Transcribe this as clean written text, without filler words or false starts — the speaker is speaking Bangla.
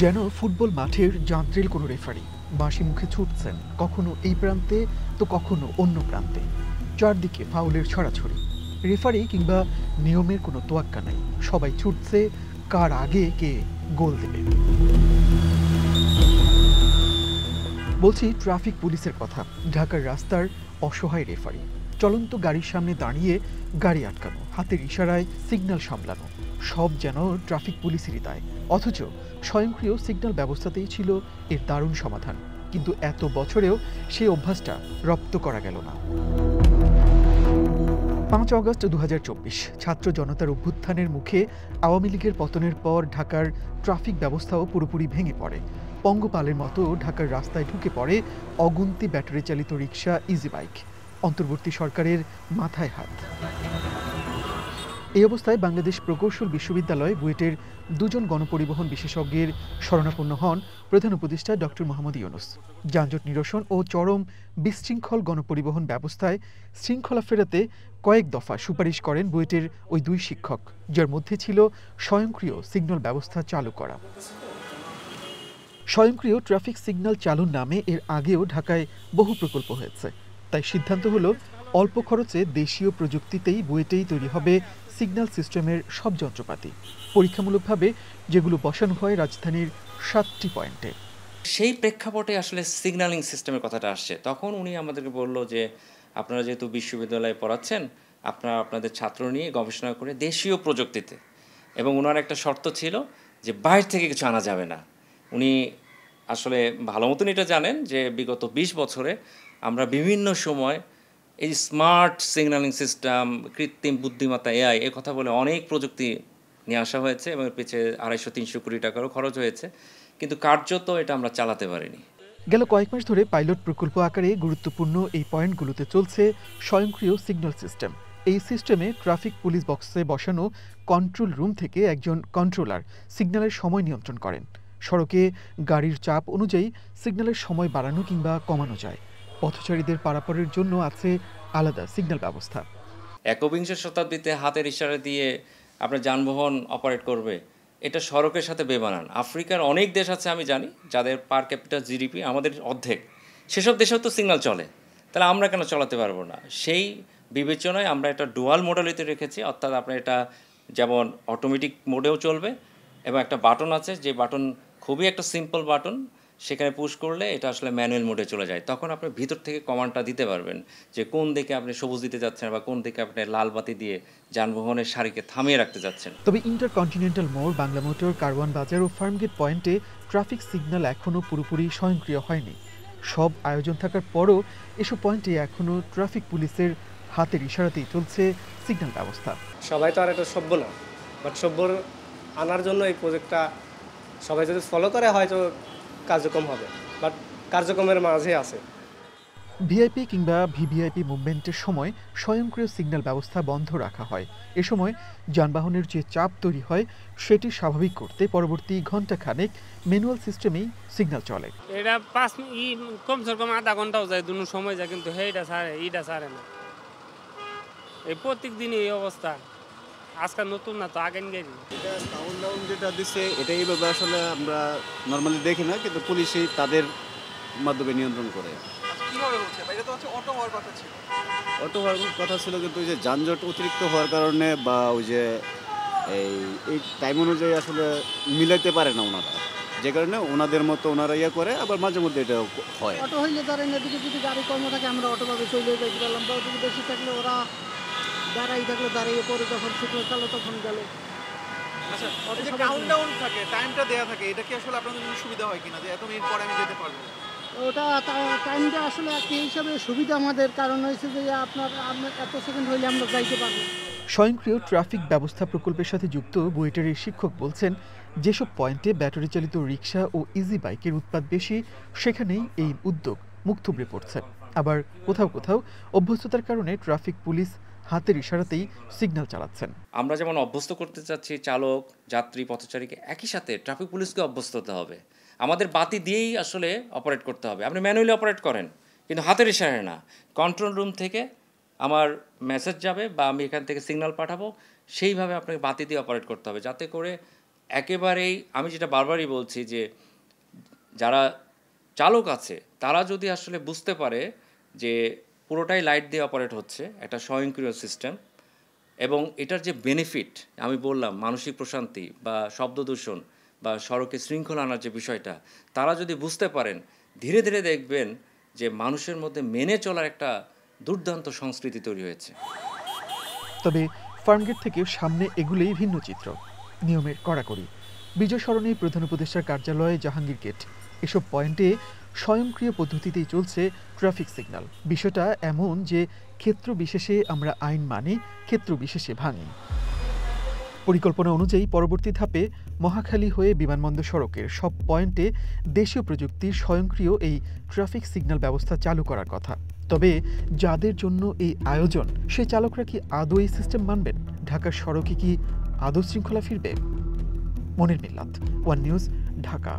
যেন ফুটবল মাঠের যান্ত্রিক কোনো রেফারি বাঁশি মুখে ছুটছেন, কখনো এই প্রান্তে তো কখনো অন্য প্রান্তে। চারদিকে ফাউলের ছড়াছড়ি, রেফারি কিংবা নিয়মের কোনো তোয়াক্কা নাই। সবাই ছুটছে কার আগে কে গোল দেবে। বলছি ট্রাফিক পুলিশের কথা। ঢাকার রাস্তার অসহায় রেফারি, চলন্ত গাড়ির সামনে দাঁড়িয়ে গাড়ি আটকানো, হাতের ইশারায় সিগন্যাল সামলানো, সব যেন ট্রাফিক পুলিশেরই দায়। অথচ স্বয়ংক্রিয় সিগন্যাল ব্যবস্থাতেই ছিল এর দারুণ সমাধান। কিন্তু এত বছরেও সেই অভ্যাসটা রপ্ত করা গেল না। ৫ অগস্ট ২০২৪ ছাত্র জনতার অভ্যুত্থানের মুখে আওয়ামী লীগের পতনের পর ঢাকার ট্রাফিক ব্যবস্থাও পুরোপুরি ভেঙে পড়ে। পঙ্গপালের মতো ঢাকার রাস্তায় ঢুকে পড়ে অগুন্তি ব্যাটারি চালিত রিকশা, ইজি বাইক। অন্তর্বর্তী সরকারের মাথায় হাত। এই অবস্থায় বাংলাদেশ প্রকৌশল বিশ্ববিদ্যালয় বুয়েটের দুজন গণপরিবহন বিশেষজ্ঞের শরণাপন্ন হন প্রধান উপদেষ্টা ডক্টর মোহাম্মদ ইউনূস। যানজট নিরসন ও চরম বিশৃঙ্খল গণপরিবহন ব্যবস্থায় শৃঙ্খলা ফেরাতে কয়েক দফা সুপারিশ করেন বুয়েটের ওই দুই শিক্ষক, যার মধ্যে ছিল স্বয়ংক্রিয় সিগন্যাল ব্যবস্থা চালু করা। স্বয়ংক্রিয় ট্রাফিক সিগন্যাল চালুর নামে এর আগেও ঢাকায় বহু প্রকল্প হয়েছে। তাই সিদ্ধান্ত হলো অল্প খরচে দেশীয় প্রযুক্তিতেই বুয়েটেই তৈরি হবে সিগন্যাল সিস্টেমের সব যন্ত্রপাতি, পরীক্ষামূলকভাবে যেগুলো বসানো হয় রাজধানীর ৭টি পয়েন্টে। সেই প্রেক্ষাপটে আসলে সিগন্যালিং সিস্টেমের কথাটা আসছে। তখন উনি আমাদেরকে বলল যে আপনারা যেহেতু বিশ্ববিদ্যালয়ে পড়াচ্ছেন, আপনারা আপনাদের ছাত্র নিয়ে গবেষণা করে দেশীয় প্রযুক্তিতে, এবং ওনার একটা শর্ত ছিল যে বাইরে থেকে কিছু আনা যাবে না। উনি আসলে ভালো মতন এটা জানেন যে বিগত ২০ বছরে আমরা বিভিন্ন সময় এই স্মার্ট সিগন্যালিং সিস্টেম, কৃত্রিম বুদ্ধিমত্তা, এআই এ কথা বলে অনেক প্রযুক্তি নিয়ে আসা হয়েছে এবং পিছিয়ে ২৫০-৩০০ কোটি টাকারও খরচ হয়েছে, কিন্তু কার্যত এটা আমরা চালাতে পারিনি। গেল কয়েক মাস ধরে পাইলট প্রকল্প আকারে গুরুত্বপূর্ণ এই পয়েন্টগুলোতে চলছে স্বয়ংক্রিয় সিগন্যাল সিস্টেম। এই সিস্টেমে ট্রাফিক পুলিশ বক্সে বসানো কন্ট্রোল রুম থেকে একজন কন্ট্রোলার সিগন্যালের সময় নিয়ন্ত্রণ করেন। সড়কে গাড়ির চাপ অনুযায়ী সিগন্যালের সময় বাড়ানো কিংবা কমানো যায়। পথচারীদের পারাপারের জন্য আছে আলাদা সিগন্যাল ব্যবস্থা। একবিংশ শতাব্দীতে হাতের ইশারা দিয়ে আপনার যানবাহন অপারেট করবে, এটা সড়কের সাথে বেমানান। আফ্রিকার অনেক দেশ আছে আমি জানি যাদের পার ক্যাপিটাল জিডিপি আমাদের অর্ধেক, সেসব দেশেও তো সিগন্যাল চলে, তাহলে আমরা কেন চালাতে পারবো না? সেই বিবেচনায় আমরা এটা ডুয়াল মডেলিতে রেখেছি, অর্থাৎ আপনার এটা যেমন অটোমেটিক মোডেও চলবে এবং একটা বাটন আছে, যে বাটন খুবই একটা সিম্পল বাটন, সেখানে পুশ করলে এটা আসলে ম্যানুয়াল মোডে চলে যায়। তখন আপনি ভিতর থেকে কমান্ডটা দিতে পারবেন যে কোন দিকে আপনি সবুজ দিতে যাচ্ছেন বা কোন দিকে আপনি লাল বাতি দিয়ে যানবাহনের সারিকে থামিয়ে রাখতে যাচ্ছেন। তবে ইন্টারকন্টিনেন্টাল মোড়, বাংলা মোটর, কারওয়ান বাজার ও ফার্মগেট পয়েন্টে ট্রাফিক সিগন্যাল এখনও পুরোপুরি স্বয়ংক্রিয় হয়নি। সব আয়োজন থাকার পরও এসব পয়েন্টে এখনও ট্রাফিক পুলিশের হাতের ইশারাতেই চলছে সিগন্যাল ব্যবস্থা। সবাই তো আর এটা সভ্য না, বাট সভ্য আনার জন্য এই প্রজেক্টটা সবাই যদি ফলো করে হয়তো কার্যক্রম হবে, বাট কার্যক্রমের মাঝে আছে। ভিআইপি কিংবা ভিভিআইপি মুভমেন্টের সময় স্বয়ংক্রিয় সিগন্যাল ব্যবস্থা বন্ধ রাখা হয়। এ সময় যানবাহনের যে চাপ তৈরি হয় সেটি স্বাভাবিক করতে পরবর্তী ঘণ্টাখানেক ম্যানুয়াল সিস্টেমেই সিগন্যাল চলে। এটা কমসে কম আধা ঘন্টাও যায়, দুটো সময় যায়, কিন্তু এইটা ছাড়ে না। এই প্রত্যেক দিনই এই অবস্থা, আজকাল নতুন না তো, আগেন গাড়ি। এটা কাউন্টডাউন যেটা দিচ্ছে এটা এইভাবে আসলে আমরা নর্মালি দেখি না, কিন্তু পুলিশই তাদের মাধ্যমে নিয়ন্ত্রণ করে। কিভাবে হচ্ছে? এটা তো হচ্ছে অটো হওয়ার কথা ছিল। অটো হওয়ার কথা ছিল, কিন্তু ওই যে যানজট অতিরিক্ত হওয়ার কারণে বা ওই যে এই টাইম অনুযায়ী আসলে মিলাইতে পারে না ওনারা, যে কারণে ওনাদের মতো ওনারা ইয়ে করে। আবার মাঝে মধ্যে এটা হয়। অটো হইলে ধরেন এদিকে যদি গাড়ি কম থাকে আমরা অটোভাবে চলে যেতে পারলাম, বা যদি বেশি থাকলে ওরা দাঁড়াই থাকলে দাঁড়িয়ে পরে যখন শুকনো চালো তখন গেল। আচ্ছা, এই যে কাউন্টডাউন থাকে, টাইমটা দেয়া থাকে, এটা কি আসলে আপনাদের জন্য সুবিধা হয় কিনা যে এত মিনিট পরে আমি যেতে পারবো? ওটা টাইমটা আসলে একটি হিসাবে সুবিধা আমাদের, কারণ হয়েছে যে আপনার এত সেকেন্ড হইলে আমরা যাইতে পারবো। স্বয়ংক্রিয় ট্রাফিক ব্যবস্থা প্রকল্পের সাথে যুক্ত বুয়েটের এই শিক্ষক বলছেন, যেসব পয়েন্টে ব্যাটারি চালিত রিকশা ও ইজি বাইকের উৎপাদ বেশি সেখানেই এই উদ্যোগ মুখ থুবড়ে পড়ছে। আবার কোথাও কোথাও অভ্যস্ততার কারণে ট্রাফিক পুলিশ হাতের ইশারাতেই সিগন্যাল চালাচ্ছেন। আমরা যেমন অভ্যস্ত করতে চাচ্ছি চালক, যাত্রী, পথচারীকে, একই সাথে ট্রাফিক পুলিশকে অভ্যস্ত হতে হবে। আমাদের বাতি দিয়েই আসলে অপারেট করতে হবে। আপনি ম্যানুয়ালি অপারেট করেন, কিন্তু হাতের ইশারায় না। কন্ট্রোল রুম থেকে আমার মেসেজ যাবে বা আমি এখান থেকে সিগন্যাল পাঠাবো, সেইভাবে আপনাকে বাতি দিয়ে অপারেট করতে হবে, যাতে করে একেবারেই আমি যেটা বারবারই বলছি যে যারা চালক আছে তারা যদি আসলে বুঝতে পারে যে পুরোটাই লাইট দিয়ে অপারেট হচ্ছে, একটা স্বয়ংক্রিয় সিস্টেম, এবং এটার যে বেনিফিট আমি বললাম মানসিক প্রশান্তি বা শব্দ দূষণ বা সড়কে শৃঙ্খলা আনার যে বিষয়টা, তারা যদি বুঝতে পারেন ধীরে ধীরে দেখবেন যে মানুষের মধ্যে মেনে চলার একটা দুর্দান্ত সংস্কৃতি তৈরি হয়েছে। তবে ফার্মগেট থেকে সামনে এগুলোই ভিন্ন চিত্র, নিয়মের কড়াকড়ি। বিজয় সরণি প্রধান উপদেষ্টার কার্যালয়, জাহাঙ্গীর গেট, এসব পয়েন্টে স্বয়ংক্রিয় পদ্ধতিতেই চলছে ট্রাফিক সিগন্যাল। বিষয়টা এমন যে ক্ষেত্র বিশেষে আমরা আইন মানি, ক্ষেত্র বিশেষে ভাঙি। পরিকল্পনা অনুযায়ী পরবর্তী ধাপে মহাখালী হয়ে বিমানবন্দর সড়কের সব পয়েন্টে দেশীয় প্রযুক্তির স্বয়ংক্রিয় এই ট্রাফিক সিগন্যাল ব্যবস্থা চালু করার কথা। তবে যাদের জন্য এই আয়োজন, সে চালকরা কি আদৌ এই সিস্টেম মানবেন? ঢাকার সড়কে কি আদৌ শৃঙ্খলা ফিরবে? মনির মিল্লাত, ওয়ান নিউজ, ঢাকা।